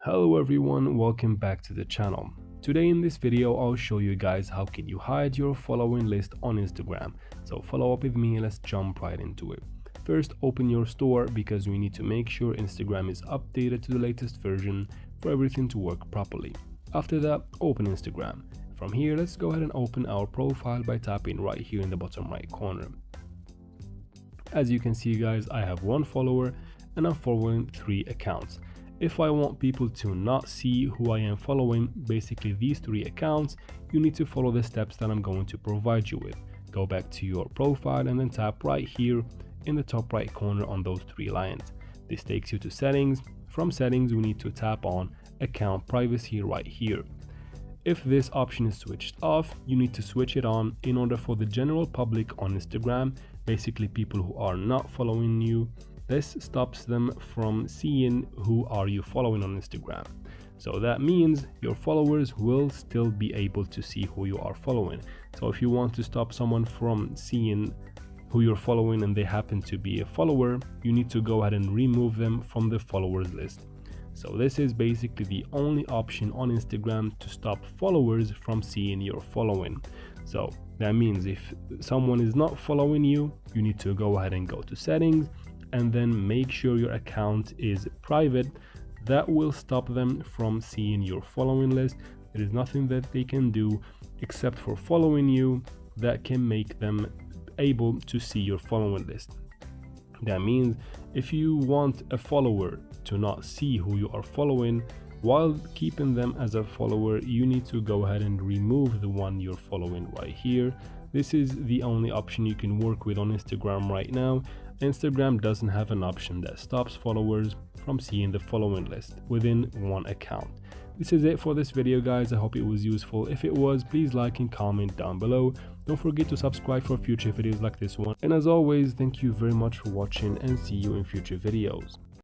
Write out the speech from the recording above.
Hello everyone, welcome back to the channel. Today in this video I'll show you guys how can you hide your following list on Instagram. So follow up with me and let's jump right into it. First, open your store because we need to make sure Instagram is updated to the latest version for everything to work properly. After that, open Instagram. From here, let's go ahead and open our profile by tapping right here in the bottom right corner. As you can see guys, I have one follower and I'm following 3 accounts. If I want people to not see who I am following, basically these 3 accounts, you need to follow the steps that I'm going to provide you with. Go back to your profile and then tap right here in the top right corner on those 3 lines. This takes you to settings. From settings, we need to tap on account privacy right here. If this option is switched off, you need to switch it on in order for the general public on Instagram, basically people who are not following you. This stops them from seeing who are you following on Instagram. So that means your followers will still be able to see who you are following. So if you want to stop someone from seeing who you're following and they happen to be a follower, you need to go ahead and remove them from the followers list. So this is basically the only option on Instagram to stop followers from seeing your following. So that means if someone is not following you, you need to go ahead and go to settings and then make sure your account is private. That will stop them from seeing your following list. There is nothing that they can do except for following you that can make them able to see your following list. That means if you want a follower to not see who you are following while keeping them as a follower, you need to go ahead and remove the one you're following right here. This is the only option you can work with on Instagram right now. Instagram doesn't have an option that stops followers from seeing the following list within one account. This is it for this video guys. I hope it was useful. If it was, please like and comment down below. Don't forget to subscribe for future videos like this one. And as always, thank you very much for watching and see you in future videos.